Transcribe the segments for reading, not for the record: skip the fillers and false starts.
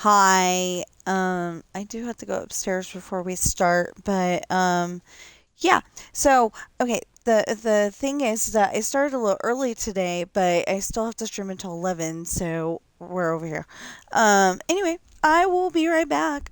Hi. I do have to go upstairs before we start, but yeah. So, okay, the thing is that I started a little early today, but I still have to stream until 11, so we're over here. Anyway, I will be right back.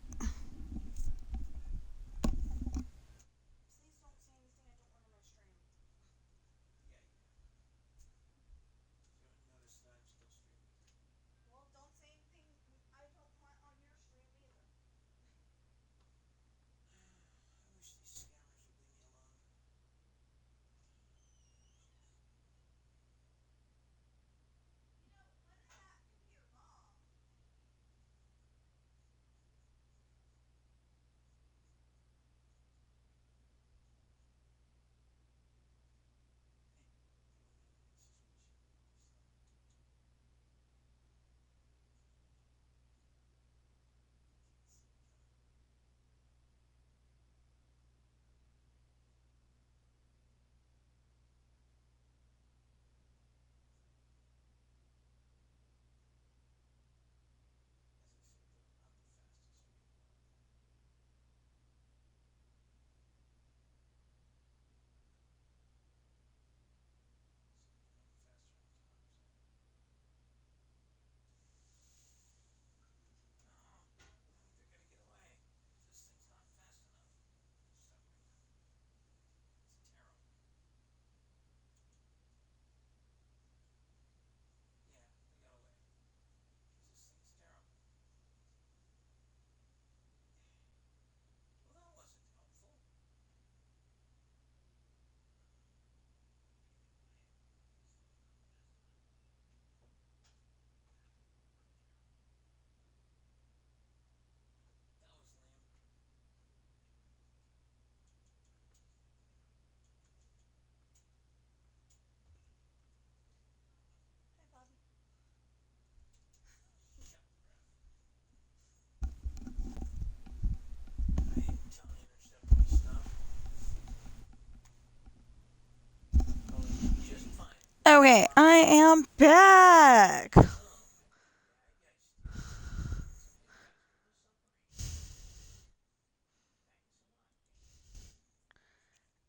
Okay, I am back.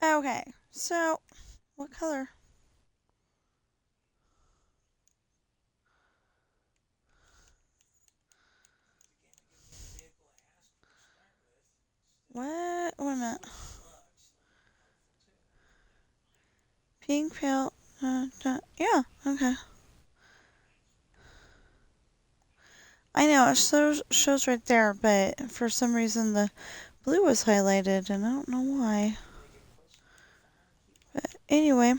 Okay, so what color? What? Wait a minute. Pink, pale. Yeah, okay. I know, it shows right there, but for some reason the blue was highlighted, and I don't know why. But anyway,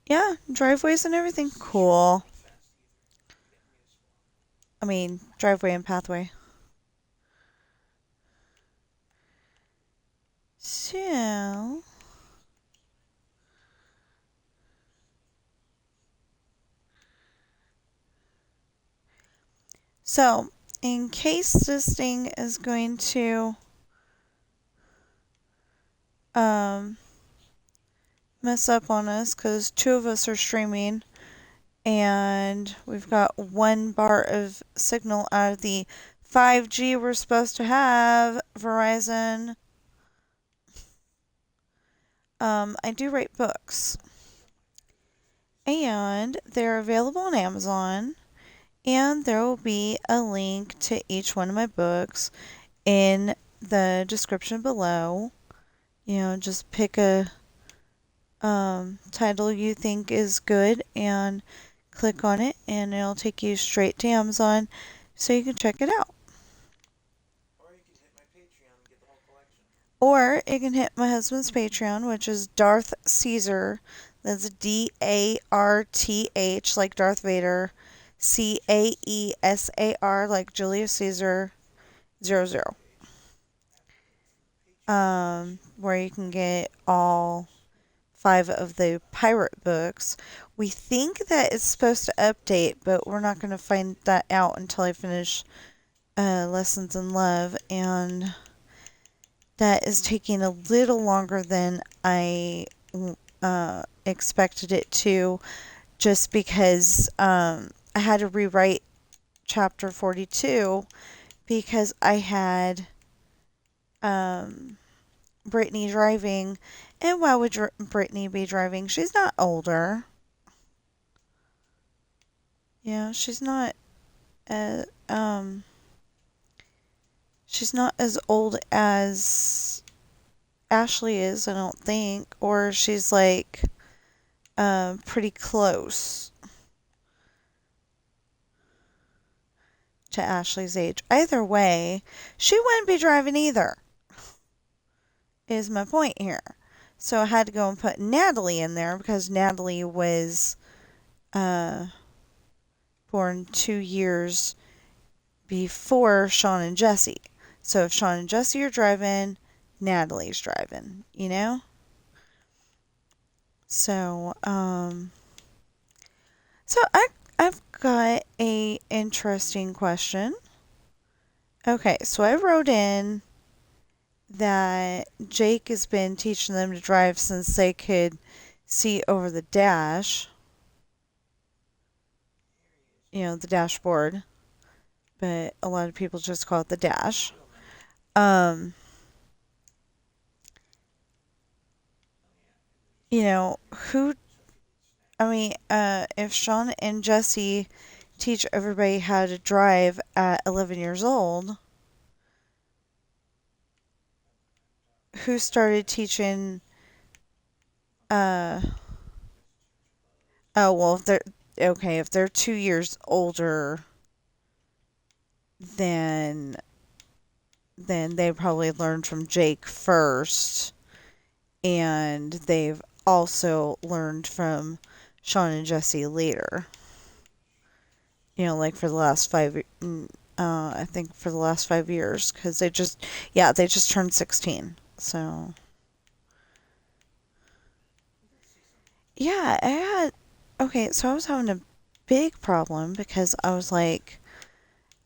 yeah, driveways and everything. Cool. I mean, driveway and pathway. So, so in case this thing is going to um mess up on us, because two of us are streaming, and we've got 1 bar of signal out of the 5G we're supposed to have, Verizon. I do write books, and they're available on Amazon, and there will be a link to each one of my books in the description below. Just pick a title you think is good and click on it, and it'll take you straight to Amazon so you can check it out. Or you can hit my husband's Patreon, which is Darth Caesar. That's Darth, like Darth Vader. Caesar, like Julius Caesar, 00. Where you can get all 5 of the pirate books. We think that it's supposed to update, but we're not going to find that out until I finish Lessons in Love, and that is taking a little longer than I expected it to, just because I had to rewrite chapter 42 because I had Brittany driving. And why would Brittany be driving? She's not older. Yeah, uh, um, she's not as old as Ashley is, I don't think. Or she's like, pretty close to Ashley's age. Either way, she wouldn't be driving either, is my point here. So I had to go and put Natalie in there because Natalie was uh, born 2 years before Sean and Jesse. So if Sean and Jesse are driving, Natalie's driving, you know? So, I've got a interesting question. Okay, so I wrote in that Jake has been teaching them to drive since they could see over the dash, the dashboard, but a lot of people just call it the dash. Um, who, if Sean and Jesse teach everybody how to drive at 11 years old, who started teaching, uh, oh, well, if they're 2 years older, then they probably learned from Jake first, and they've also learned from Sean and Jesse later. Like for the last I think for the last 5 years, because they just turned 16. So, yeah, okay, so I was having a big problem because I was like,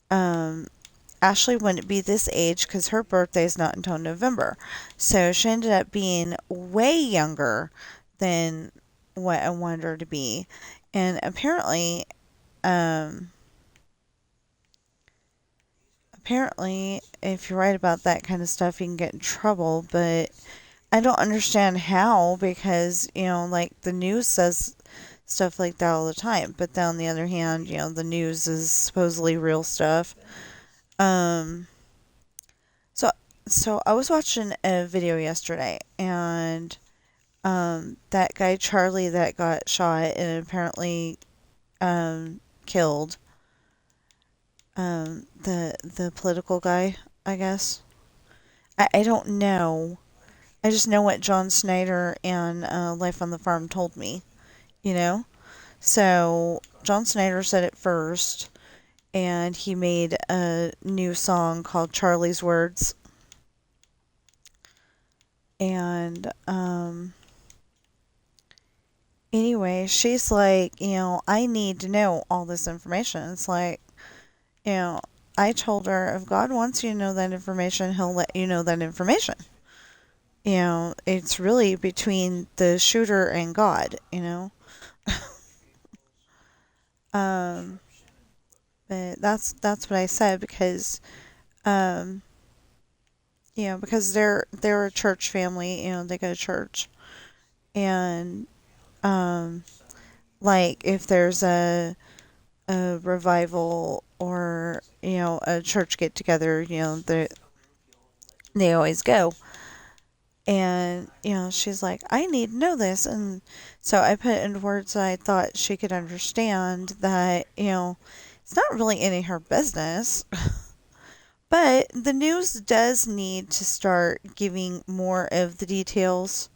Ashley wouldn't be this age because her birthday's not until November. So she ended up being way younger than what I wanted her to be. And apparently, if you write about that kind of stuff, you can get in trouble. But I don't understand how because, like the news says stuff like that all the time. But then on the other hand, the news is supposedly real stuff. Um, so so I was watching a video yesterday, and that guy Charlie that got shot and apparently killed, the political guy, I guess. I don't know. I just know what John Snyder and Life on the Farm told me, you know? So John Snyder said it first, and he made a new song called Charlie's Words. And anyway, she's like, I need to know all this information. It's like, you know, I told her if God wants you to know that information, He'll let you know that information. It's really between the shooter and God. Um, but that's what I said because, um, because they're a church family. They go to church, and like if there's a revival or a church get together, they always go. And she's like, I need to know this, and so I put it into words that I thought she could understand that it's not really any of her business. But the news does need to start giving more of the details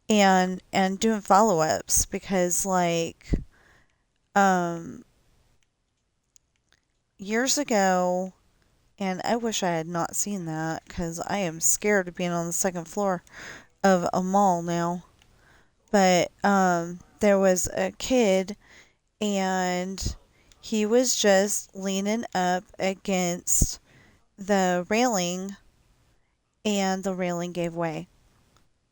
and doing follow-ups because like years ago, and I wish I had not seen that because I am scared of being on the second floor of a mall now. But there was a kid, and he was just leaning up against the railing, and the railing gave way,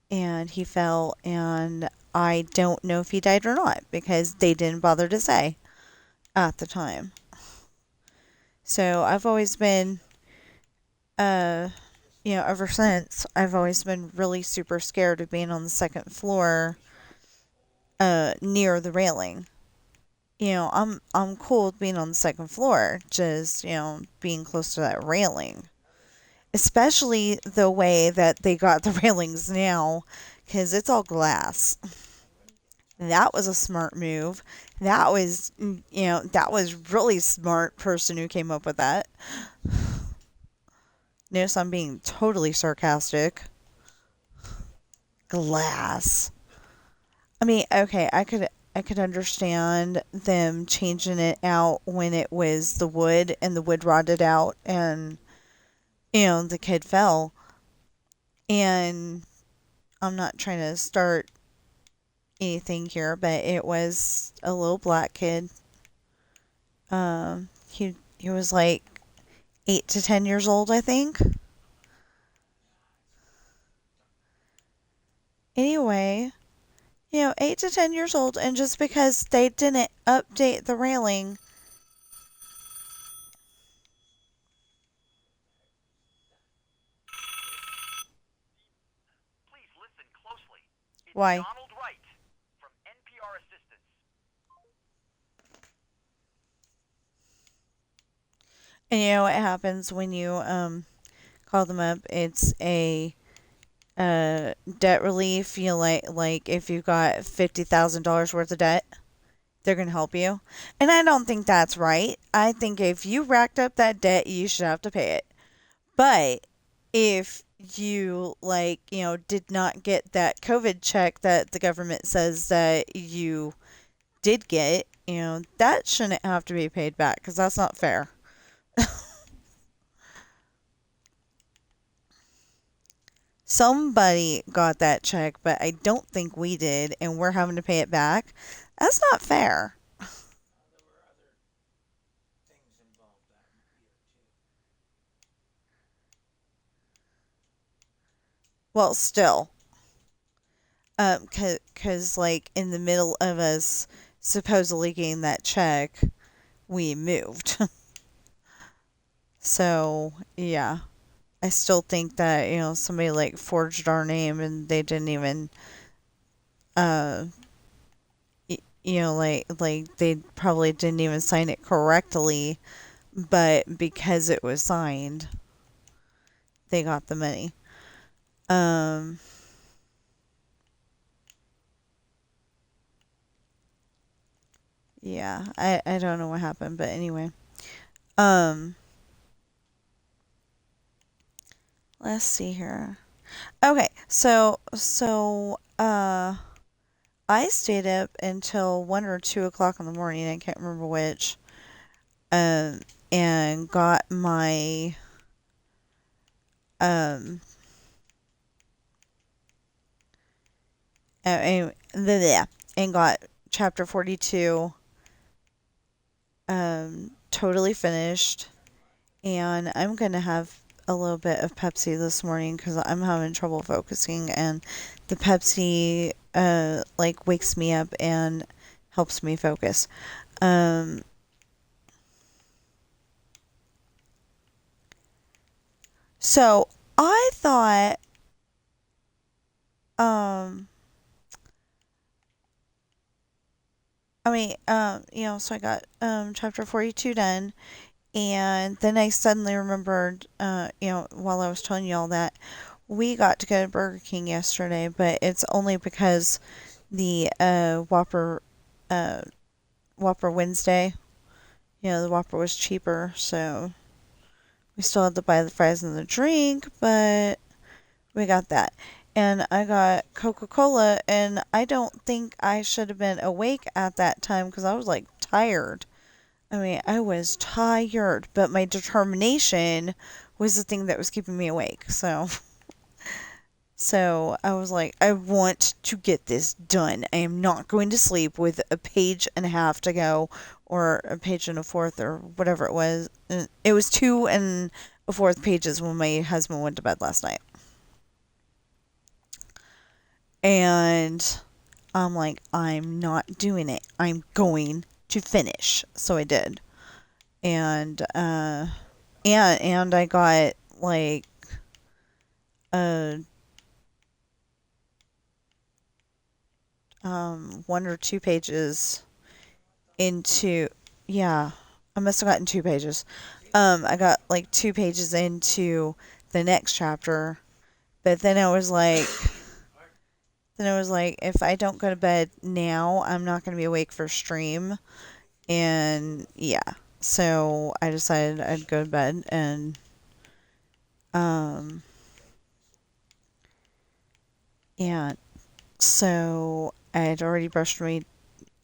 and he fell. And I don't know if he died or not because they didn't bother to say at the time. So I've always been, uh, ever since, I've always been really super scared of being on the second floor, near the railing. I'm cool with being on the second floor, just, being close to that railing. Especially the way that they got the railings now, because it's all glass. That was a smart move. That was really smart person who came up with that. Notice I'm being totally sarcastic. Glass. I mean, okay, I could understand them changing it out when it was the wood and the wood rotted out and the kid fell. And I'm not trying to start anything here, but it was a little black kid. He was like 8 to 10 years old, I think. Anyway, 8 to 10 years old, and just because they didn't update the railing, Please listen closely. It's why? Donald Wright from NPR Assistance. And you know what happens when you call them up? It's a debt relief. Like if you've got $50,000 worth of debt, they're gonna help you. And I don't think that's right. I think if you racked up that debt, you should have to pay it. But if you did not get that COVID check that the government says that you did get, that shouldn't have to be paid back because that's not fair. Somebody got that check, but I don't think we did, and we're having to pay it back. That's not fair. Well, still, cause like in the middle of us supposedly getting that check, we moved. So yeah, I still think that somebody like forged our name and they didn't even uh like they probably didn't even sign it correctly, but because it was signed, they got the money. Um, yeah, I don't know what happened, but anyway. Um, let's see here. Okay, I stayed up until 1 or 2 o'clock in the morning. I can't remember which. Um, and got my um, and got chapter 42 totally finished. And I'm gonna have a little bit of Pepsi this morning because I'm having trouble focusing, and the Pepsi like wakes me up and helps me focus. Um, so I thought, um, so I got chapter 42 done, and then I suddenly remembered, while I was telling you all that, we got to go to Burger King yesterday, but it's only because the uh, Whopper Wednesday, the Whopper was cheaper, so we still had to buy the fries and the drink, but we got that. And I got Coca Cola, and I don't think I should have been awake at that time because I was like tired. I mean, I was tired, but my determination was the thing that was keeping me awake. So I was like, I want to get this done. I am not going to sleep with a page and a half to go, or a page and a fourth, or whatever it was. It was 2 and a fourth pages when my husband went to bed last night. And I'm like, I'm not doing it. I'm going to finish. So I did. and and I got like a 1 or 2 pages into, yeah, I must have gotten 2 pages. I got like 2 pages into the next chapter, but then I was like, if I don't go to bed now, I'm not going to be awake for stream, and yeah, so I decided I'd go to bed, and um, yeah, so I had already brushed my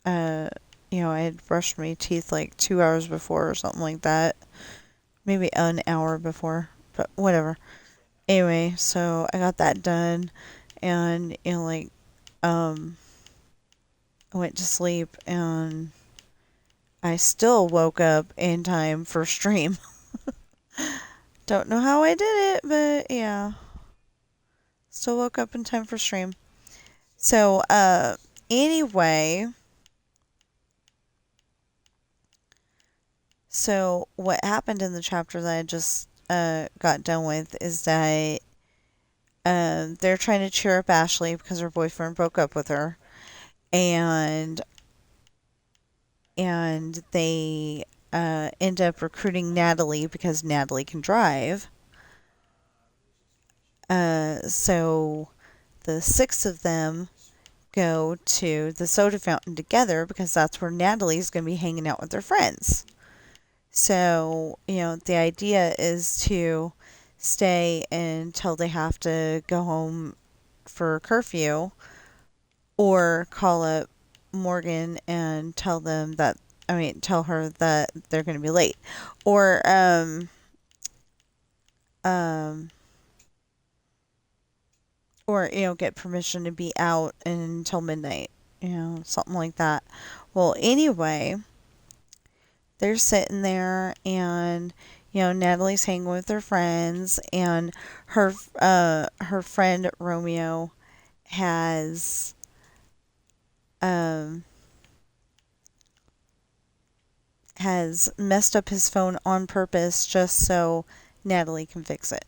uh, I had brushed my teeth like 2 hours before or something like that, maybe an hour before, but whatever. Anyway, so I got that done, and um, I went to sleep, and I still woke up in time for stream. Don't know how I did it, but yeah, still woke up in time for stream. So, anyway, so what happened in the chapter that I just got done with is that they're trying to cheer up Ashley because her boyfriend broke up with her, and they end up recruiting Natalie because Natalie can drive. So the 6 of them go to the soda fountain together because that's where Natalie's going to be hanging out with her friends. So, the idea is to stay until they have to go home for curfew, or call up Morgan and tell her that they're going to be late. Or, um, get permission to be out until midnight, something like that. Well, anyway, they're sitting there, and Natalie's hanging with her friends, and her friend Romeo has um messed up his phone on purpose just so Natalie can fix it.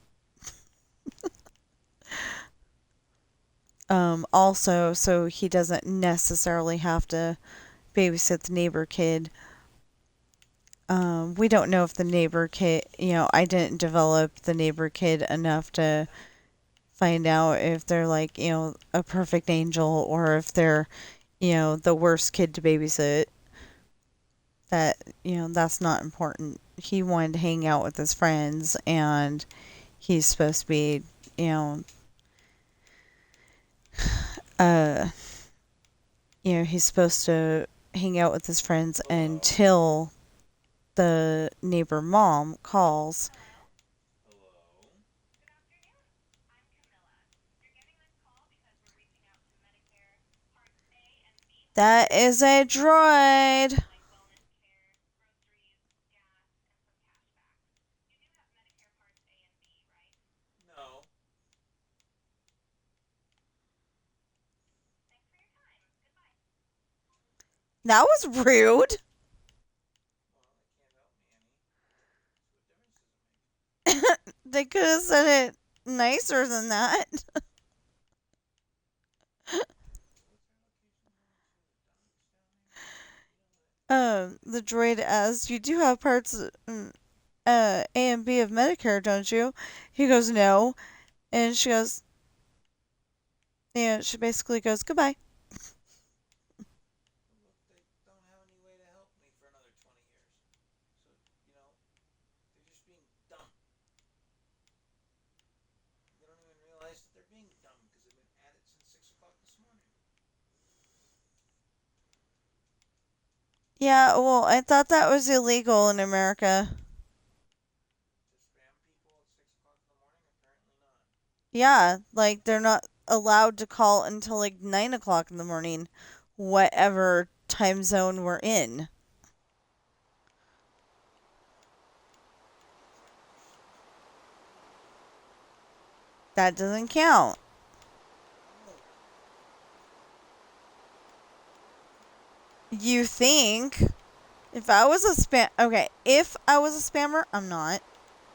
Also, so he doesn't necessarily have to babysit the neighbor kid. We don't know if the neighbor kid, I didn't develop the neighbor kid enough to find out if they're like, a perfect angel, or if they're, the worst kid to babysit. That, that's not important. He wanted to hang out with his friends, and he's supposed to be, you know, uh, he's supposed to hang out with his friends until the neighbor mom calls. That is a droid. That was rude. They could have said it nicer than that. The droid asked, "You do have parts A and B of Medicare, don't you?" He goes, "No," and she goes, she basically goes, "Goodbye." Yeah, well, I thought that was illegal in America. Yeah, like they're not allowed to call until like 9 o'clock in the morning, whatever time zone we're in. That doesn't count. You think If I was a okay, if I was a spammer, I'm not.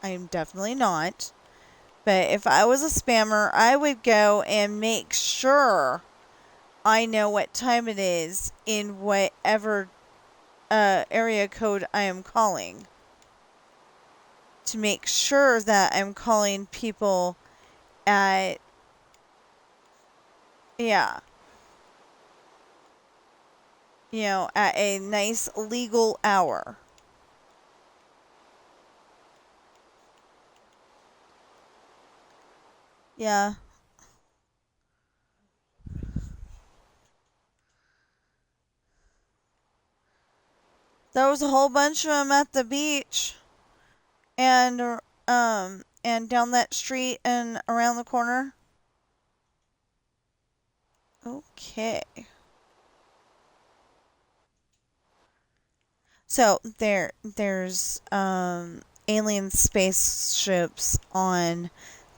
I am definitely not. But if I was a spammer, I would go and make sure I know what time it is in whatever area code I am calling, to make sure that I'm calling people at, yeah, at a nice legal hour. Yeah. There was a whole bunch of them at the beach and down that street and around the corner. Okay. So there's alien spaceships on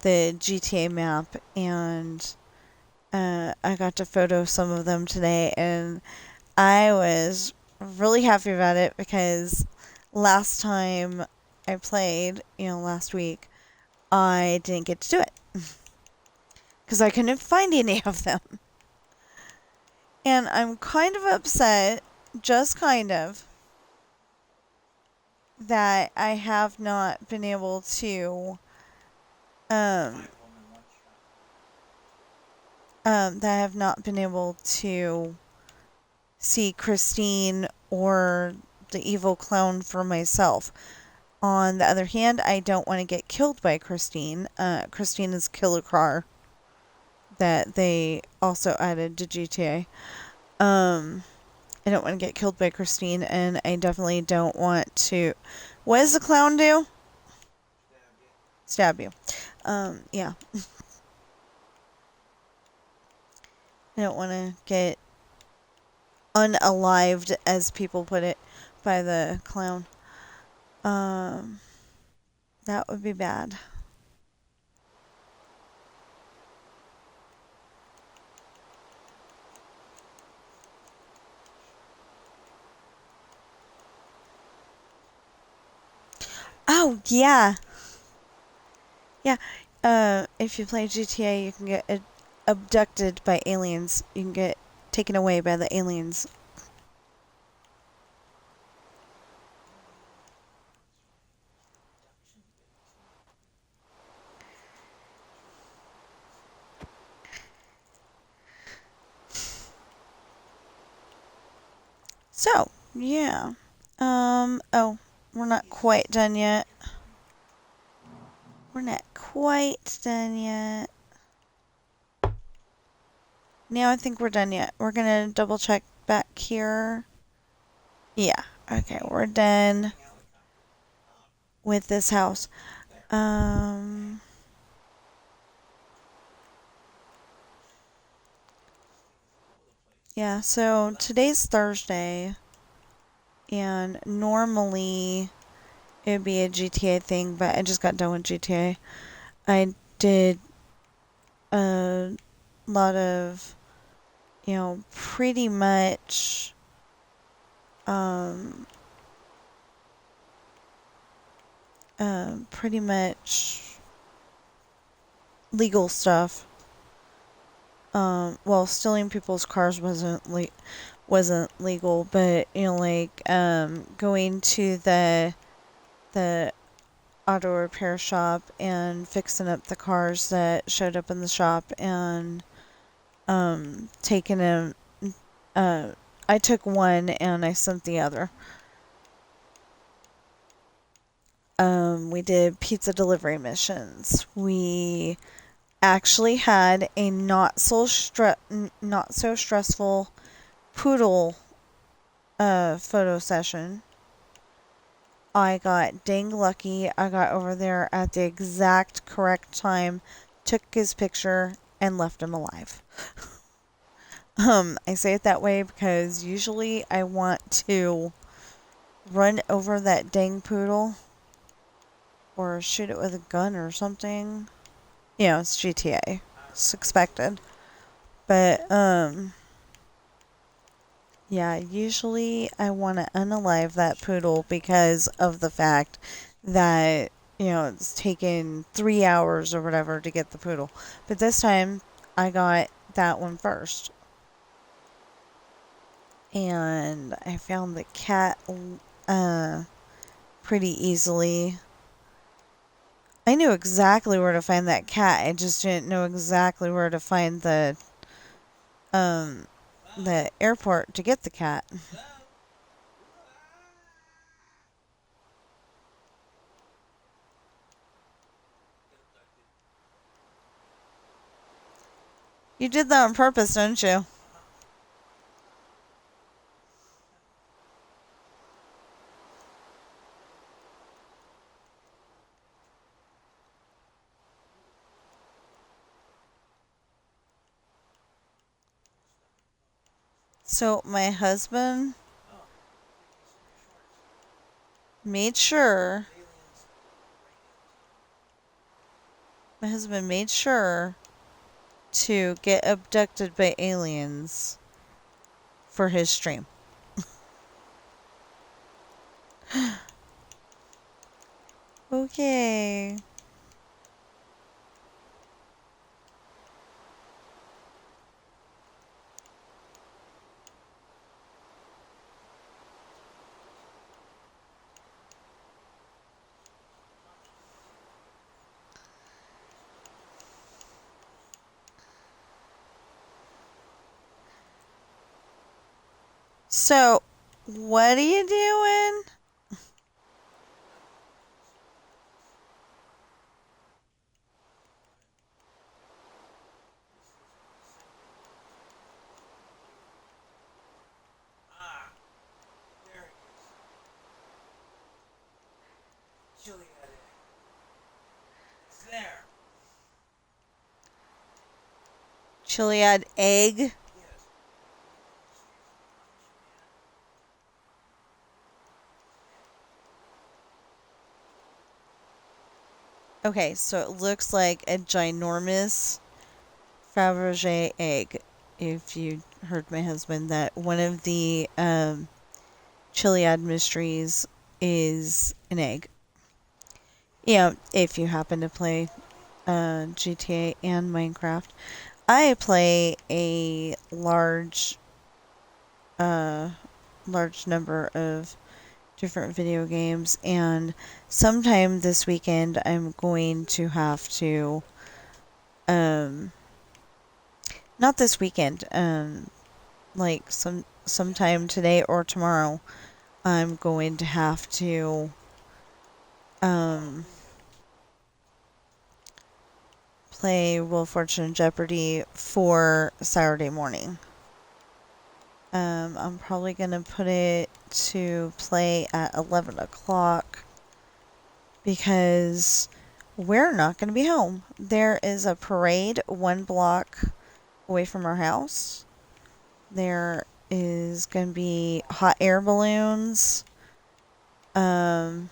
the GTA map, and I got to photo some of them today, and I was really happy about it because last time I played, last week, I didn't get to do it because I couldn't find any of them. And I'm kind of upset, just kind of, that I have not been able to um that I have not been able to see Christine or the evil clown for myself. On the other hand, I don't want to get killed by Christine. Christine is Killer Car that they also added to GTA. I don't want to get killed by Christine, and I definitely don't want to. What does the clown do? Stab you. Yeah. I don't want to get unalived, as people put it, by the clown. Um, that would be bad. Oh, yeah. Yeah. If you play GTA, you can get abducted by aliens. You can get taken away by the aliens. So, yeah. Oh, we're not quite done yet. We're not quite done yet. Now I think we're done yet. We're gonna double check back here. Yeah. Okay, we're done with this house. Um, yeah, so today's Thursday, and normally it would be a GTA thing, but I just got done with GTA. I did a lot of, pretty much, um, pretty much legal stuff. Well, stealing people's cars wasn't legal, but like going to the auto repair shop and fixing up the cars that showed up in the shop, and taking them. I took one and I sent the other. We did pizza delivery missions. We actually had a not so stressful poodle photo session. I got dang lucky. I got over there at the exact correct time, took his picture, and left him alive. I say it that way because usually I want to run over that dang poodle or shoot it with a gun or something. It's GTA. It's expected. But, Yeah, usually I want to unalive that poodle because of the fact that, it's taken 3 hours or whatever to get the poodle. But this time I got that one first. And I found the cat uh, pretty easily. I knew exactly where to find that cat. I just didn't know exactly where to find um the airport to get the cat. You did that on purpose, don't you? So made sure my husband made sure to get abducted by aliens for his stream. Okay. So, what are you doing? Chiliad egg? Okay, so it looks like a ginormous Fabergé egg. If you heard my husband, that one of the Chiliad mysteries is an egg. Yeah, if you happen to play GTA and Minecraft, I play a uh, large number of different video games, and sometime this weekend I'm going to have to, um, not this weekend, like sometime today or tomorrow, I'm going to have to, um, play Wheel of Fortune and Jeopardy for Saturday morning. I'm probably going to put it to play at 11 o'clock because we're not going to be home. There is a parade 1 block away from our house. There is going to be hot air balloons. There's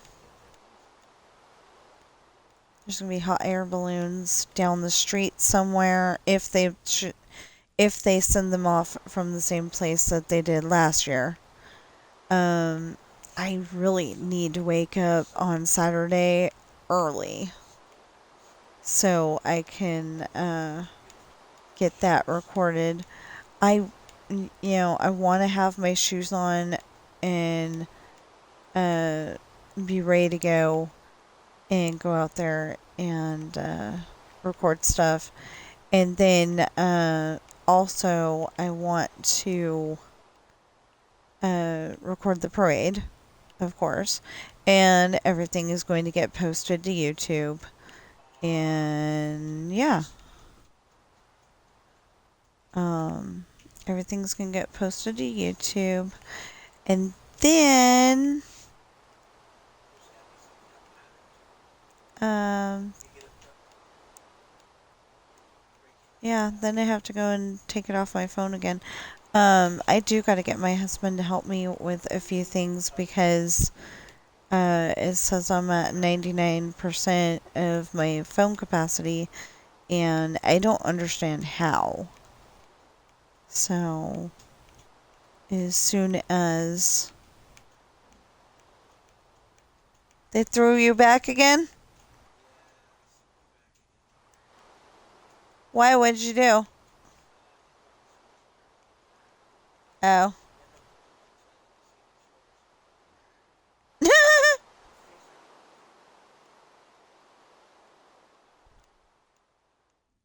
going to be hot air balloons down the street somewhere if they send them off from the same place that they did last year. I really need to wake up on Saturday early so I can get that recorded. I I want to have my shoes on and uh, be ready to go and go out there and record stuff. And then also, I want to record the parade, of course. And everything is going to get posted to YouTube. And yeah, um, everything's going to get posted to YouTube. And then, um, yeah, then I have to go and take it off my phone again. I do got to get my husband to help me with a few things because it says I'm at 99% of my phone capacity and I don't understand how. So as soon as they threw you back again. Why? What did you do? Oh.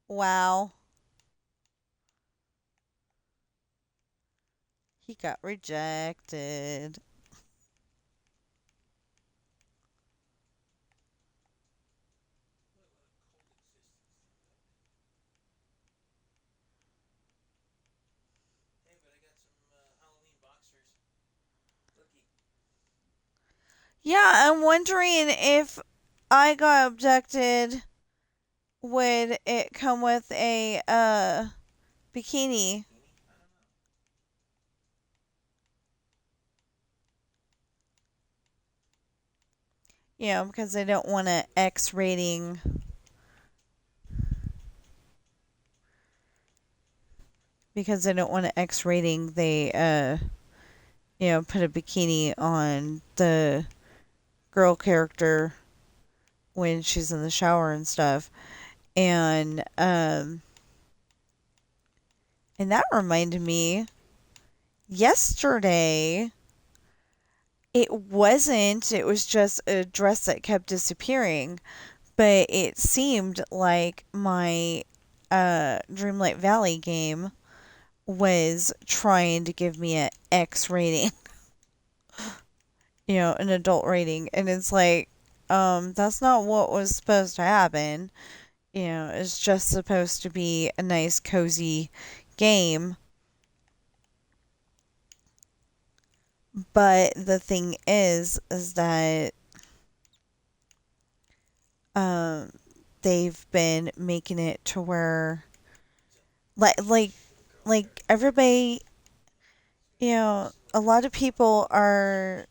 Wow. He got rejected. Yeah, I'm wondering if I got abducted, would it come with a bikini? You know, because they don't want a X rating. Because they don't want an X rating, they put a bikini on the girl character when she's in the shower and stuff. And and that reminded me, yesterday it was just a dress that kept disappearing, but it seemed like my Dreamlight Valley game was trying to give me an X rating, an adult rating, and it's like, that's not what was supposed to happen. It's just supposed to be a nice cozy game. But the thing is that um they've been making it to where, like everybody, a lot of people are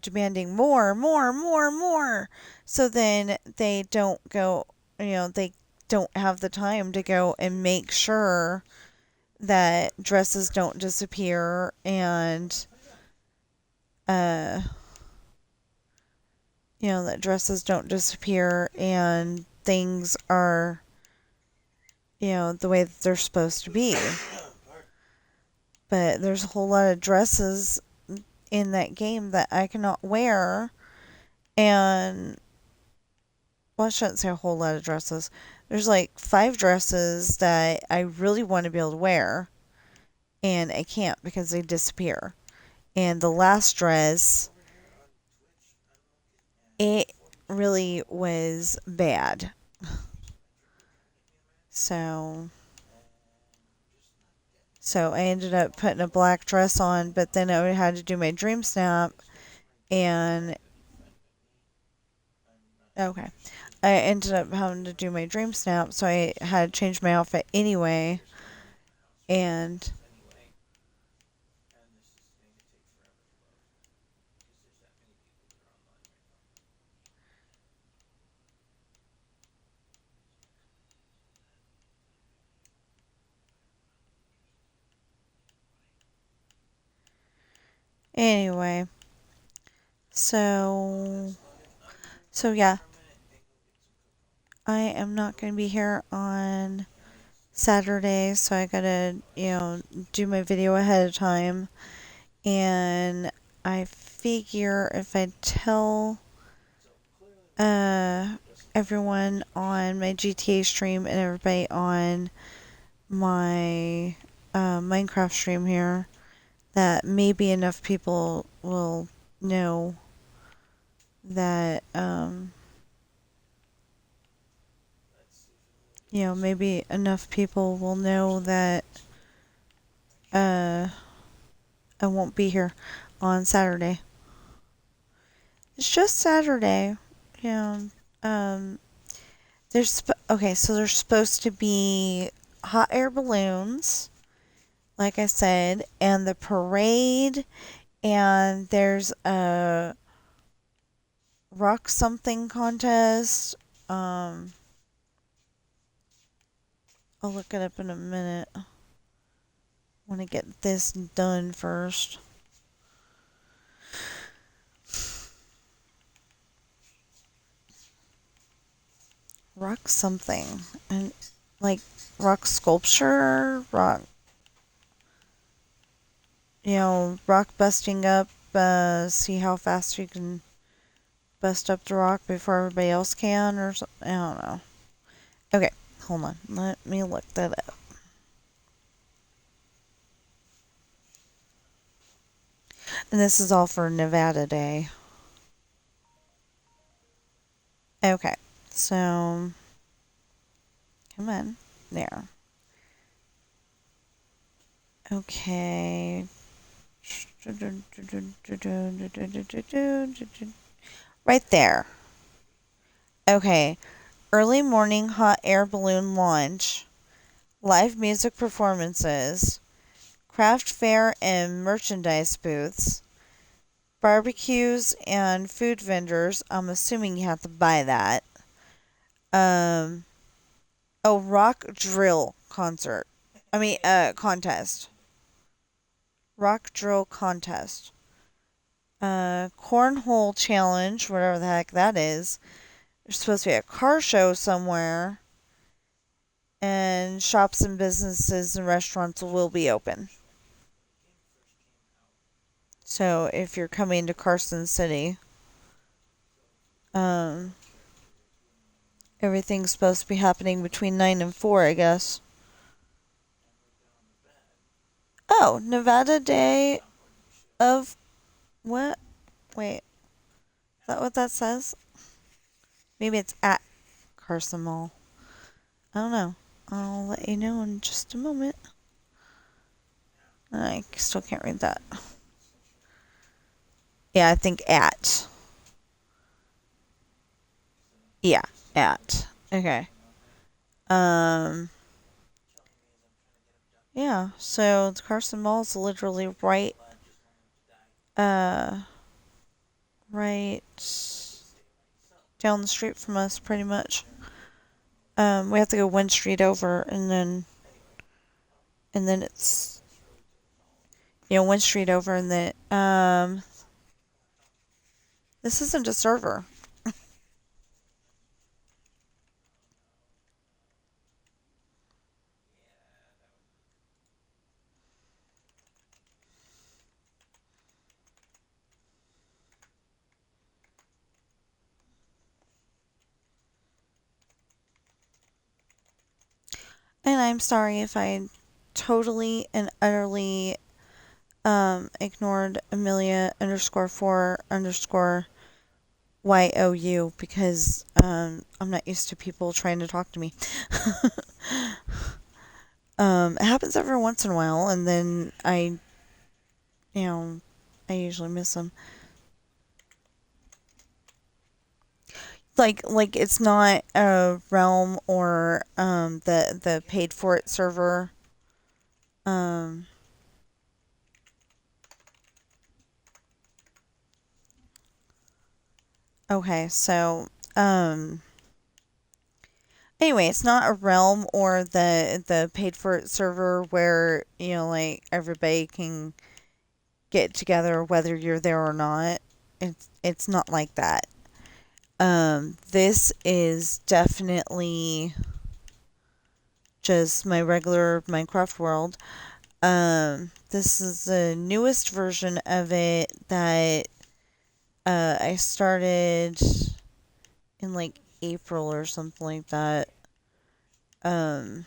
demanding more, more, more, more. So then they don't have the time to go and make sure that dresses don't disappear, and uh that dresses don't disappear and things are the way that they're supposed to be. But there's a whole lot of dresses in that game that I cannot wear, and well, I shouldn't say a whole lot of dresses. There's like 5 dresses that I really want to be able to wear, and I can't because they disappear. And the last dress, it really was bad. So I ended up putting a black dress on, but then I had to do my dream snap, and okay, I ended up having to do my dream snap, so I had to change my outfit anyway. And anyway, so yeah, I am not going to be here on Saturday, so I gotta do my video ahead of time. And I figure if I tell uh everyone on my GTA stream and everybody on my Minecraft stream here, that maybe enough people will know that maybe enough people will know that uh I won't be here on Saturday. It's just Saturday. Yeah. Um so there's supposed to be hot air balloons, like I said, and the parade, and there's a rock something contest. I'll look it up in a minute. Want to get this done first. Rock something. And like rock sculpture, rock, rock busting up, see how fast you can bust up the rock before everybody else can or something. I don't know. Okay, hold on. Let me look that up. And this is all for Nevada Day. Okay, so come on. There. Okay. Right there. Okay. Early morning hot air balloon launch, live music performances, craft fair and merchandise booths, barbecues and food vendors. I'm assuming you have to buy that. Um, oh, rock drill concert. Contest. Rock drill contest. Cornhole challenge, whatever the heck that is. There's supposed to be a car show somewhere, and shops and businesses and restaurants will be open. So if you're coming to Carson City, um, everything's supposed to be happening between 9 and 4, I guess. Oh, Nevada Day of what? Wait, is that what that says? Maybe it's at Carson Mall. I don't know. I'll let you know in just a moment. I still can't read that. Yeah, I think at. Yeah, at. Okay. Um. Yeah. So the Carson Mall is literally uh, right down the street from us, pretty much. We have to go one street over, and then it's one street over, and then this isn't a server. And I'm sorry if I totally and utterly ignored Amelia underscore 4 underscore YOU because I'm not used to people trying to talk to me. It happens every once in a while, and then you know, I usually miss them. Like it's not a realm or the paid for it server. Um, okay, so anyway, it's not a realm or the paid for it server where like everybody can get together whether you're there or not. It's not like that. This is definitely just my regular Minecraft world. This is the newest version of it that I started in like April or something like that. Um,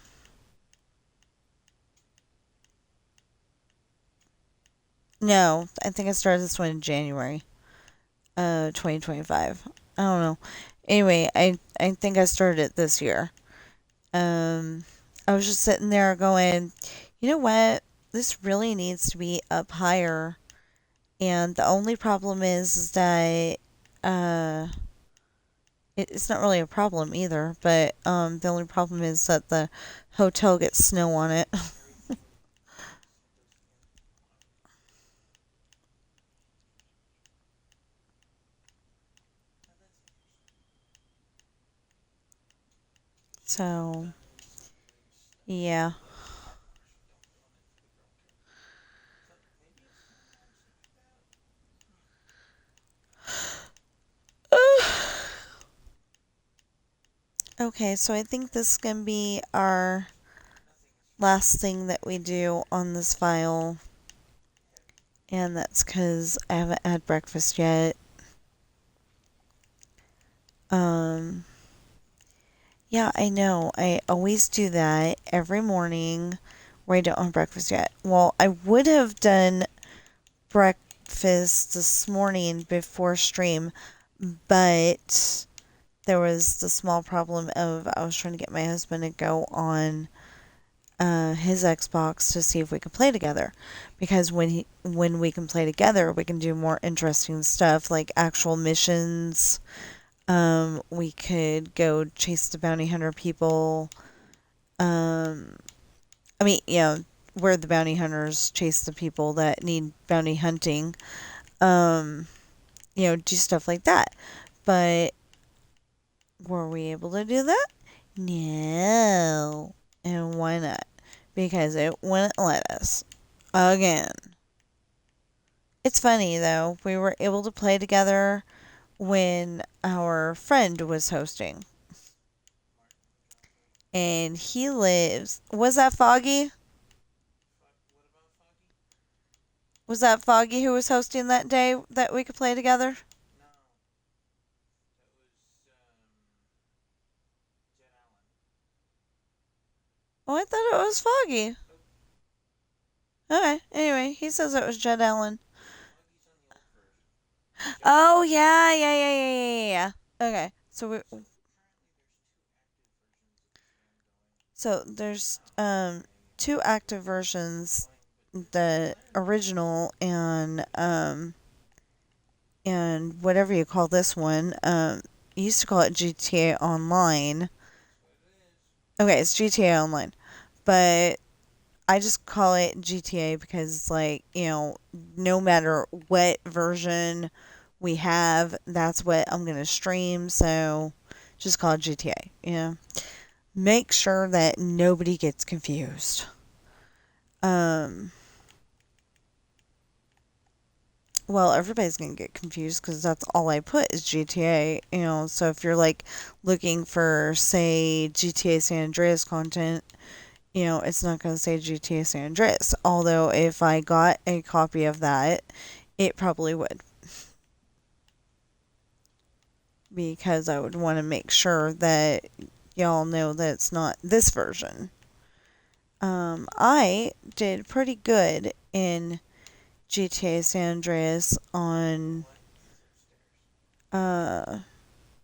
no, I think I started this one in January, 2025. I don't know. Anyway, I think I started it this year. Um, I was just sitting there going, you know what? This really needs to be up higher. And the only problem is that uh, it's not really a problem either. But the only problem is that the hotel gets snow on it. So yeah. Okay, so I think this is going to be our last thing that we do on this file. And that's because I haven't had breakfast yet. Um, yeah, I know. I always do that every morning where I don't have breakfast yet. Well, I would have done breakfast this morning before stream, but there was the small problem of I was trying to get my husband to go on his Xbox to see if we could play together, because when we can play together, we can do more interesting stuff like actual missions. We could go chase the bounty hunter people. Um, I mean, where the bounty hunters chase the people that need bounty hunting. Um, do stuff like that. But were we able to do that? No. And why not? Because it wouldn't let us. Again. It's funny though, we were able to play together when our friend was hosting. And he lives. Was that Foggy? Was that Foggy who was hosting that day that we could play together? Oh, I thought it was Foggy. Okay, anyway, he says it was Jed Allen. Oh, yeah, yeah, yeah, yeah, yeah, yeah. Okay, so there's two active versions, the original and whatever you call this one. You used to call it GTA Online. Okay, it's GTA Online, but I just call it GTA because it's like, no matter what version we have, that's what I'm gonna stream. So just call it GTA. Make sure that nobody gets confused. Um, well, everybody's gonna get confused because that's all I put is GTA. So if you're like looking for, say, GTA San Andreas content, it's not gonna say GTA San Andreas. Although if I got a copy of that, it probably would, because I would want to make sure that y'all know that it's not this version. I did pretty good in GTA San Andreas on uh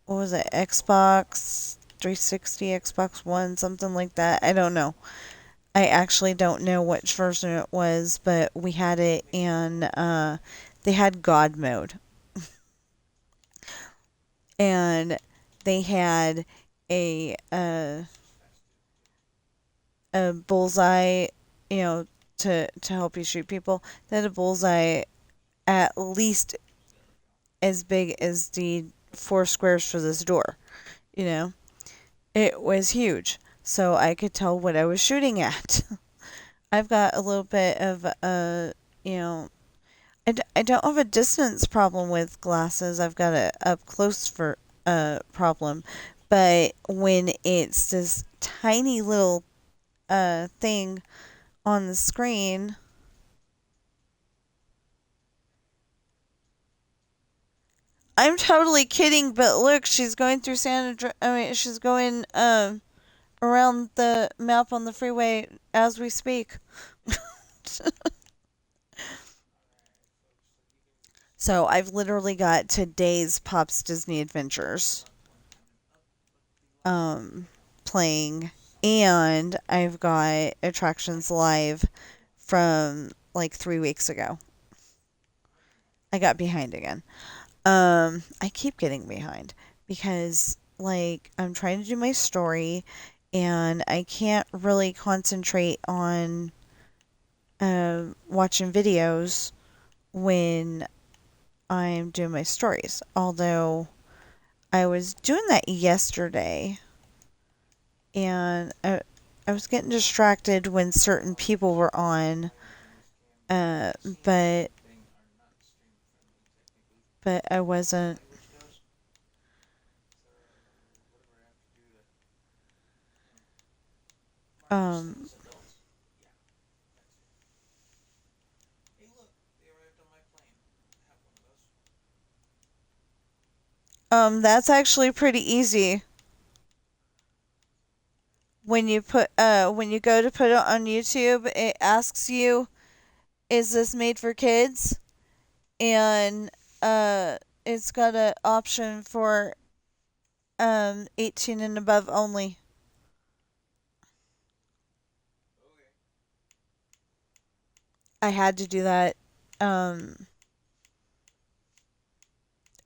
what was it, Xbox 360, Xbox One, something like that. I don't know. I actually don't know which version it was, but we had it in they had God mode, and they had a uh a bullseye, you know, to help you shoot people. They had a bullseye at least as big as the four squares for this door. You know, it was huge, so I could tell what I was shooting at. I've got a little bit of you know, I don't have a distance problem with glasses. I've got a up close for problem, but when it's this tiny little thing on the screen. I'm totally kidding, but look, she's going through she's going around the map on the freeway as we speak. So I've literally got today's Pops Disney Adventures um playing, and I've got Attractions Live from like 3 weeks ago. I got behind again. I keep getting behind because like I'm trying to do my story and I can't really concentrate on watching videos when I'm doing my stories. Although I was doing that yesterday, and I was getting distracted when certain people were on, uh, but I wasn't. Um, that's actually pretty easy. When you go to put it on YouTube, it asks you, "Is this made for kids?" And it's got an option for 18 and above only. I had to do that. Um,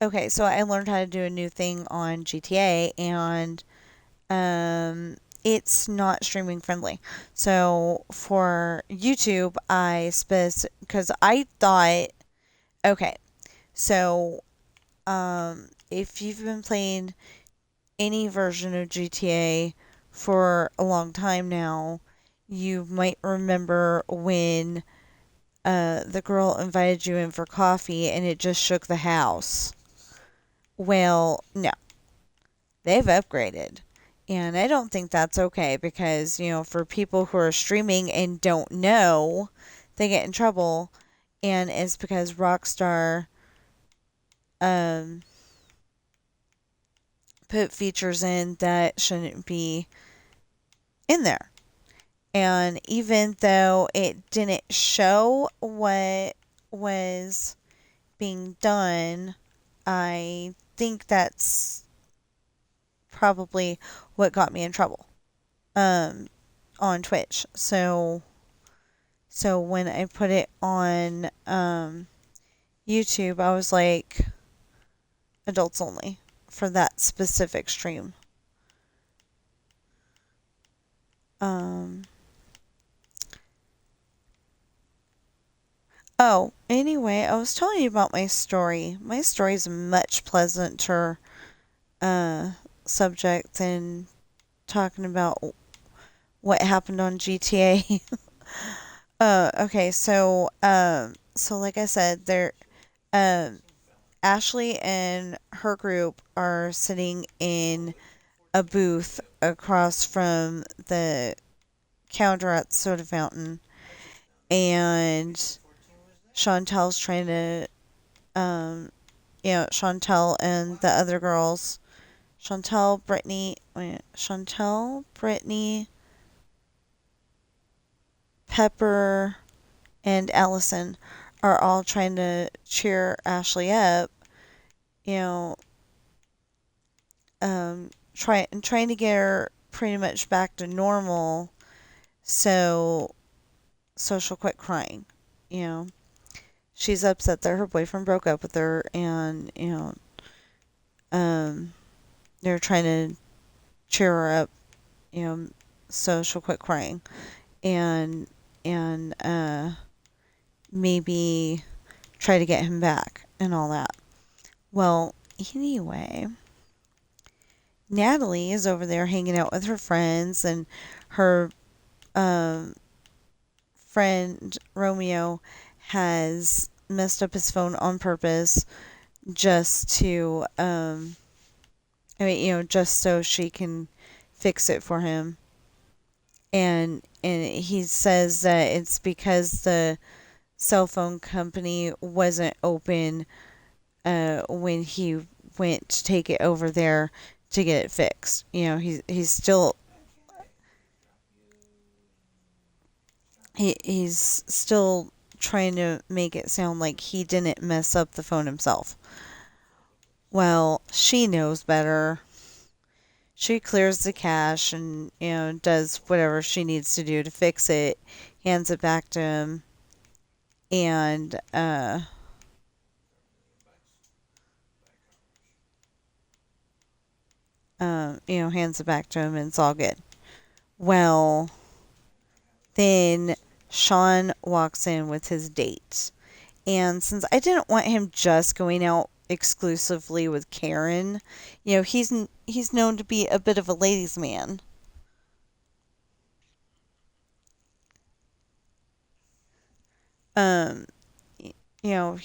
okay, so I learned how to do a new thing on GTA, and it's not streaming friendly. So for YouTube, because I thought, okay, so if you've been playing any version of GTA for a long time now, you might remember when the girl invited you in for coffee and it just shook the house. Well, no, they've upgraded. And I don't think that's okay because, for people who are streaming and don't know, they get in trouble. And it's because Rockstar um, put features in that shouldn't be in there. And even though it didn't show what was being done, I think that's probably what got me in trouble on Twitch. So when I put it on YouTube, I was like adults only for that specific stream. Um, oh, anyway, I was telling you about my story. My story is a much pleasanter uh, subject than talking about what happened on GTA. Okay, so like I said, um, Ashley and her group are sitting in a booth across from the counter at the soda fountain, and Chantel's trying to, Chantel and the other girls, Chantel, Brittany, Pepper, and Allison are all trying to cheer Ashley up, you know, trying to get her pretty much back to normal, so she'll quit crying. You know, she's upset that her boyfriend broke up with her, and um, they're trying to cheer her up, so she'll quit crying, and and maybe try to get him back and all that. Well, anyway, Natalie is over there hanging out with her friends, and her um, friend Romeo has messed up his phone on purpose just to, just so she can fix it for him. And he says that it's because the cell phone company wasn't open when he went to take it over there to get it fixed. He's still he's still trying to make it sound like he didn't mess up the phone himself. Well, she knows better. She clears the cache and does whatever she needs to do to fix it, hands it back to him, and hands it back to him, and it's all good. Well, then Sean walks in with his date. And since I didn't want him just going out exclusively with Karen, he's known to be a bit of a ladies' man. Um, you know,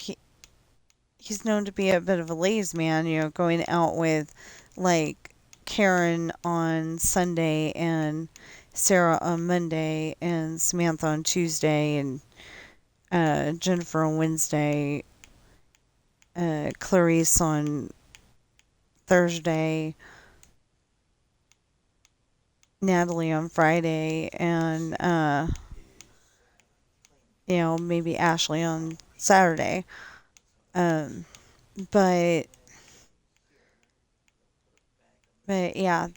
he's known to be a bit of a ladies' man, going out with like Karen on Sunday and Sarah on Monday and Samantha on Tuesday and Jennifer on Wednesday, Clarice on Thursday, Natalie on Friday, and maybe Ashley on Saturday. Um, but yeah,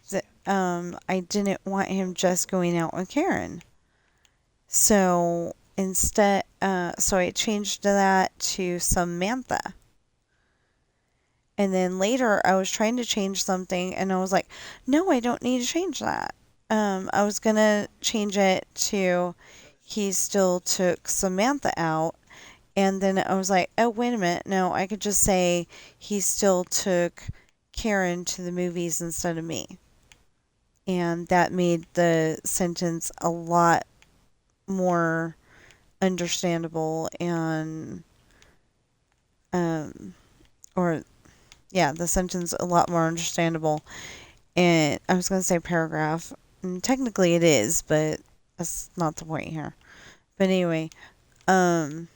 I didn't want him just going out with Karen. So instead, so I changed that to Samantha. And then later I was trying to change something and I was like, no, I don't need to change that. I was going to change it to he still took Samantha out. And then I was like, oh, wait a minute. No, I could just say he still took Karen to the movies instead of me. And that made the sentence a lot more understandable and, um, or yeah, the sentence a lot more understandable. And I was going to say paragraph. And technically it is, but that's not the point here. But anyway, um,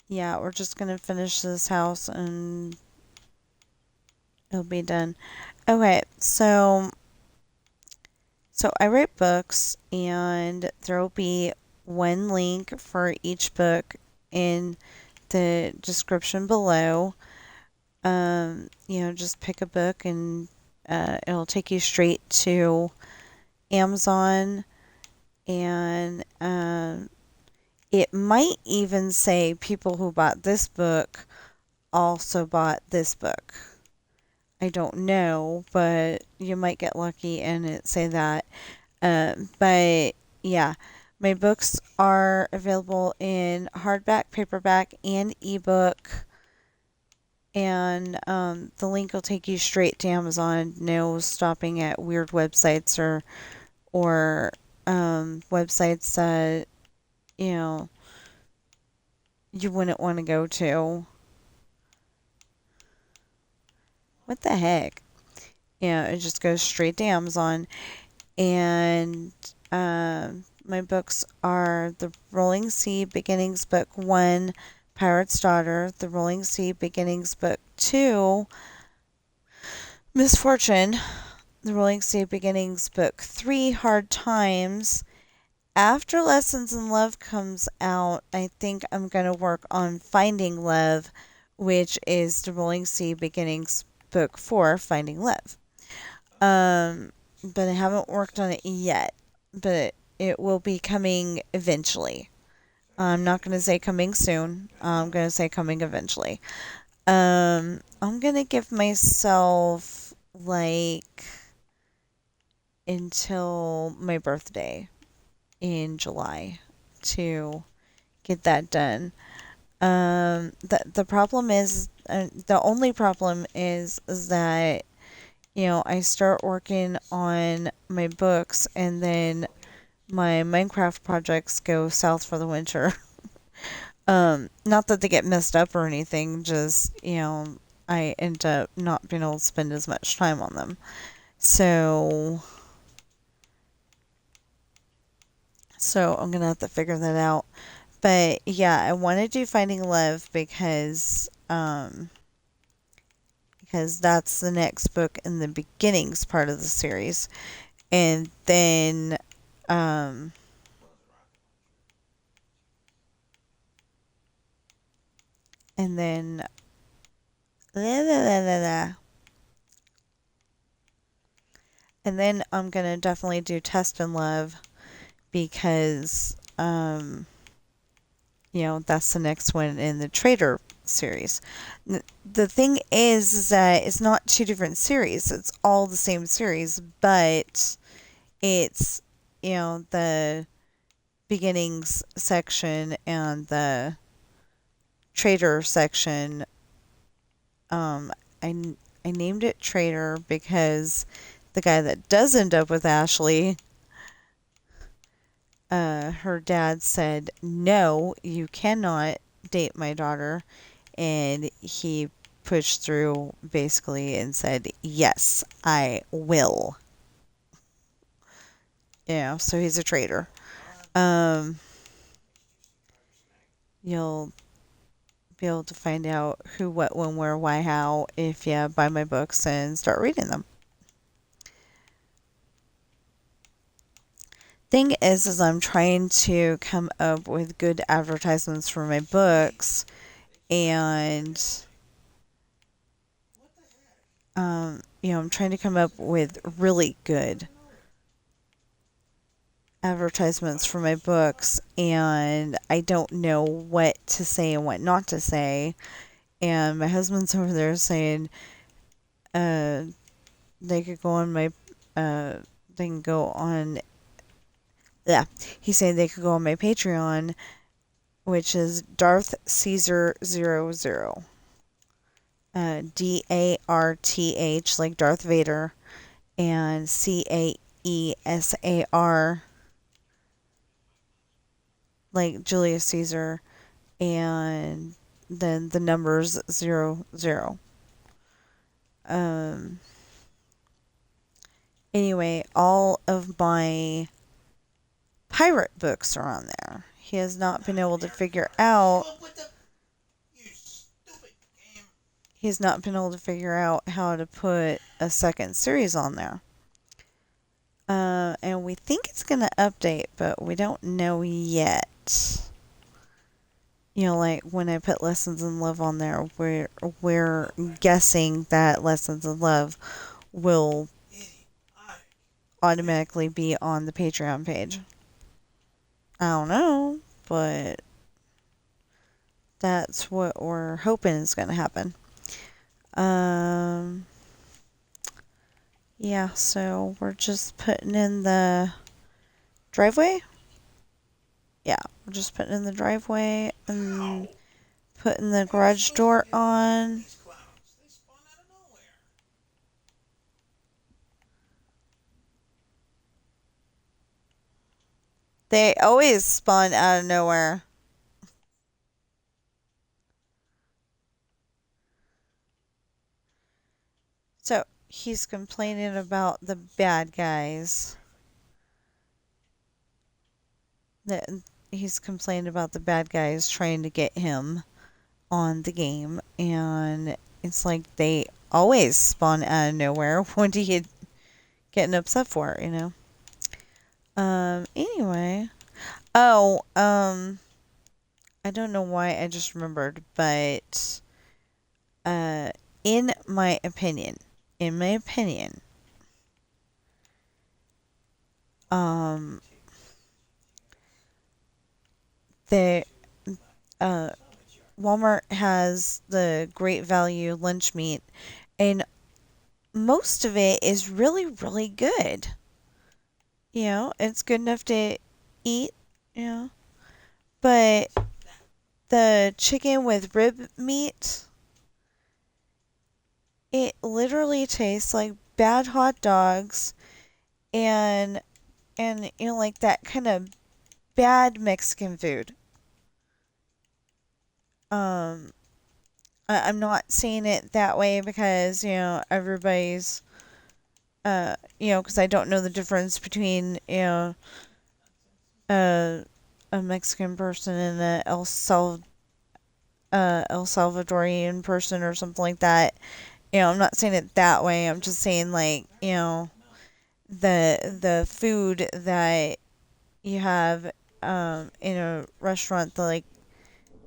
yeah, we're just going to finish this house and it'll be done. Okay, so I write books and there will be one link for each book in the description below. Just pick a book and it'll take you straight to Amazon, and it might even say people who bought this book also bought this book. I don't know, but you might get lucky and it say that. But yeah, my books are available in hardback, paperback, and ebook. And the link will take you straight to Amazon. No stopping at weird websites or websites that you know you wouldn't want to go to. What the heck? Yeah, it just goes straight to Amazon. And my books are The Rolling Sea Beginnings Book 1, Pirate's Daughter, The Rolling Sea Beginnings Book 2, Misfortune, The Rolling Sea Beginnings Book 3, Hard Times. After Lessons in Love comes out, I think I'm going to work on Finding Love, which is The Rolling Sea Beginnings Book 4, Finding Love. But I haven't worked on it yet. But it will be coming eventually. I'm not going to say coming soon. I'm going to say coming eventually. I'm going to give myself like until my birthday in July to get that done. The problem is the only problem is that I start working on my books and then my Minecraft projects go south for the winter. Not that they get messed up or anything, just I end up not being able to spend as much time on them. So I'm gonna have to figure that out. But yeah, I want to do Finding Love because that's the next book in the beginnings part of the series. And then um and then la, la, la, la, la. And then I'm gonna definitely do Test and Love because that's the next one in the Traitor series. The thing is that it's not two different series. It's all the same series, but it's the beginnings section and the Traitor section. um I I named it Traitor because the guy that does end up with Ashley, her dad said, no, you cannot date my daughter. And he pushed through basically and said, yes, I will. So he's a traitor. Um, you'll be able to find out who, what, when, where, why, how if you buy my books and start reading them. Thing is I'm trying to come up with good advertisements for my books, and I'm trying to come up with really good advertisements for my books, and I don't know what to say and what not to say. And my husband's over there saying, uh, they could go on my, uh, they can go on, yeah, he's saying they could go on my Patreon, which is Darth Caesar 00. Darth, like Darth Vader, and Caesar, like Julius Caesar, and then the numbers 00. Um, anyway, all of my pirate books are on there. He has not been able to figure out. He's not been able to figure out how to put a second series on there. And we think it's going to update, but we don't know yet. Like when I put Lessons in Love on there, we're guessing that Lessons in Love will automatically be on the Patreon page. I don't know, but that's what we're hoping is going to happen. Yeah, so we're just putting in the driveway. Yeah, we're just putting in the driveway and putting the garage door on. They always spawn out of nowhere. So he's complaining about the bad guys. That he's complaining about the bad guys trying to get him on the game, and it's like they always spawn out of nowhere. What do you getting upset for? Anyway. Oh, I don't know why I just remembered, but uh, in my opinion, um, the Walmart has the great value lunch meat, and most of it is really, really good. It's good enough to eat, you know, but the chicken with rib meat, it literally tastes like bad hot dogs, and like that kind of bad Mexican food. Um, I'm not saying it that way because everybody's because I don't know the difference between a Mexican person and a El Salvadorian person or something like that. I'm not saying it that way. I'm just saying like the food that you have in a restaurant that like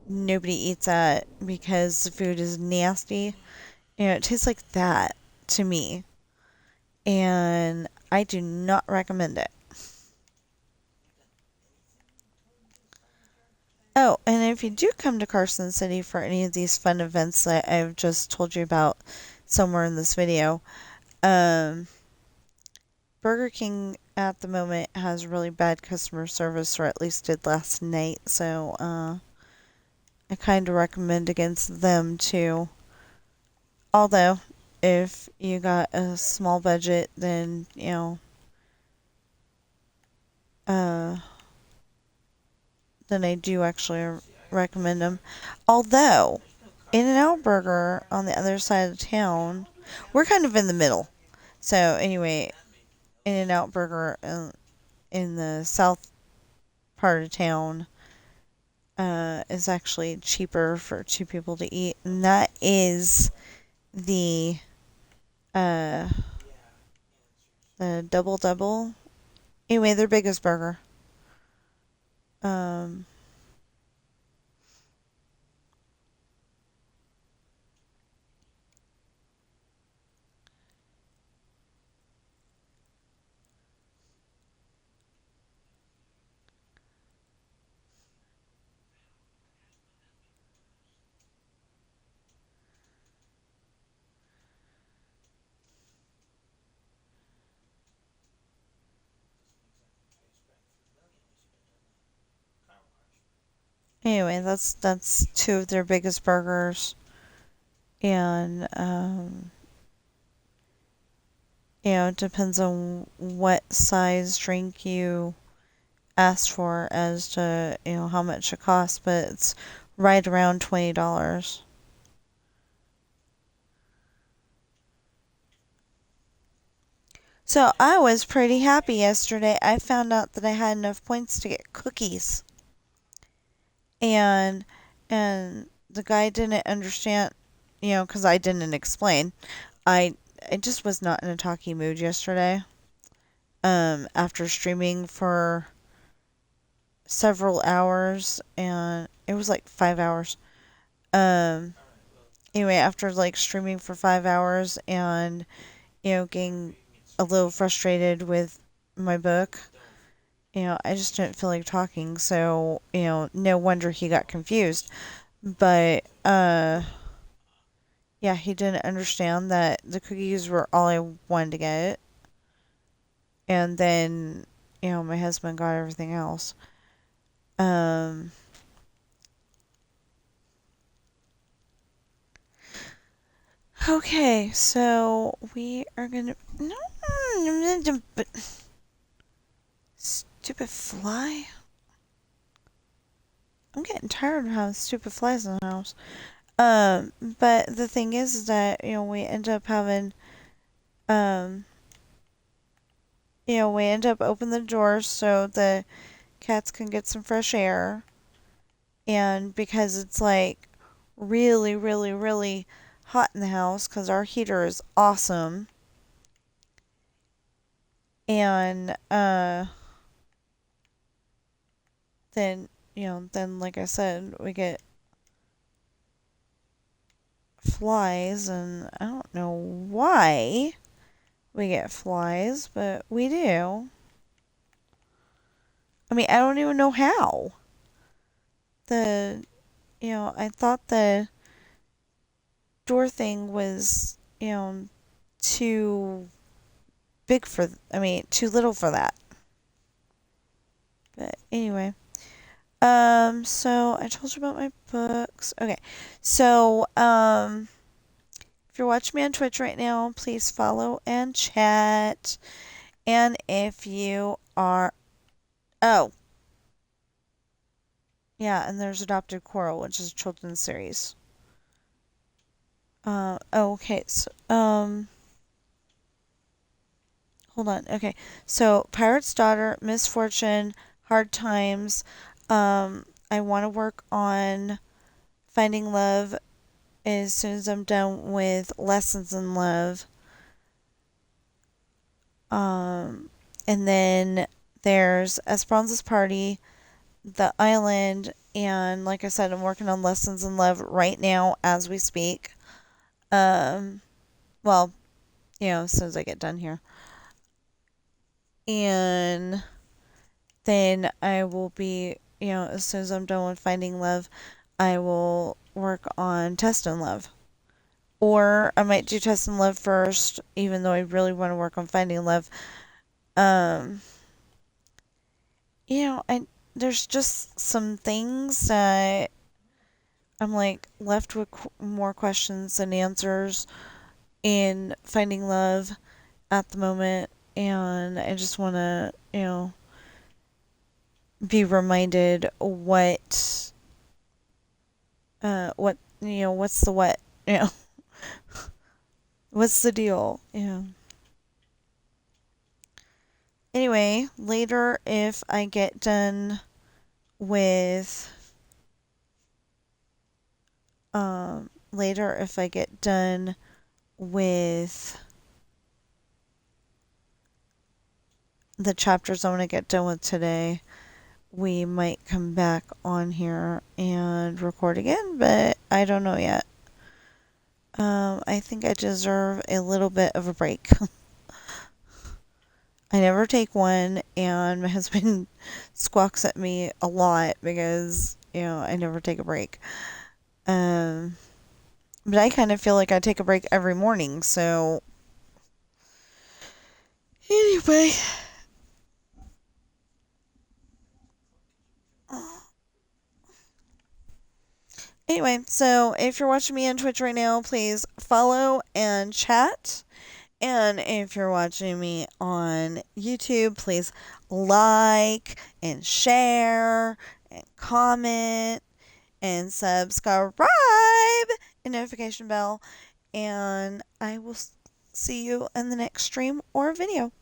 nobody eats at because the food is nasty. It tastes like that to me, and I do not recommend it. Oh, and if you do come to Carson City for any of these fun events that I've just told you about somewhere in this video, um, Burger King at the moment has really bad customer service, or at least did last night, so I kind of recommend against them too. Although, if you got a small budget, then, uh, then I do actually recommend them. Although, In-N-Out Burger on the other side of town, we're kind of in the middle. So anyway, In-N-Out Burger in the south part of town is actually cheaper for two people to eat, and that is the uh, the double double. Anyway, their biggest burger. Um, anyway, that's two of their biggest burgers, and it depends on what size drink you asked for as to how much it costs, but it's right around $20. So I was pretty happy yesterday. I found out that I had enough points to get cookies, and the guy didn't understand, because I didn't explain. I I just was not in a talky mood yesterday. After streaming for several hours, and it was like 5 hours. Um, anyway, after like streaming for 5 hours and getting a little frustrated with my book, I just didn't feel like talking. So no wonder he got confused. But yeah, he didn't understand that the cookies were all I wanted to get, and then my husband got everything else. Um, okay, so we are gonna no, but stupid fly. I'm getting tired of having stupid flies in the house. But the thing is that we end up having um, we end up opening the doors so the cats can get some fresh air, and because it's like really, really, really hot in the house because our heater is awesome, and then like I said, we get flies, and I don't know why we get flies, but we do. I mean, I don't even know how. The I thought the door thing was too big for. I mean, too little for that. But anyway, so I told you about my books. Okay, so if you're watching me on Twitch right now, please follow and chat. And if you are, oh yeah, and there's Adopted Coral, which is a children's series. Okay, so hold on. Okay, so Pirate's Daughter, Misfortune, Hard Times. I want to work on Finding Love as soon as I'm done with Lessons in Love. Um, and then there's Esperanza's Party, The Island, and like I said, I'm working on Lessons in Love right now as we speak. Um, well, as soon as I get done here. And then I will be, as soon as I'm done with Finding Love, I will work on Test and Love. Or I might do Test and Love first, even though I really want to work on Finding Love. Um, I there's just some things that I'm like left with more questions than answers in Finding Love at the moment, and I just want to, be reminded what's the what, what's the deal, Anyway, later if I get done with later if I get done with the chapters I want to get done with today, we might come back on here and record again, but I don't know yet. I think I deserve a little bit of a break. I never take one, and my husband squawks at me a lot because, I never take a break. Um, but I kind of feel like I take a break every morning, so anyway. Anyway, so if you're watching me on Twitch right now, please follow and chat. And if you're watching me on YouTube, please like and share and comment and subscribe and notification bell. And I will see you in the next stream or video.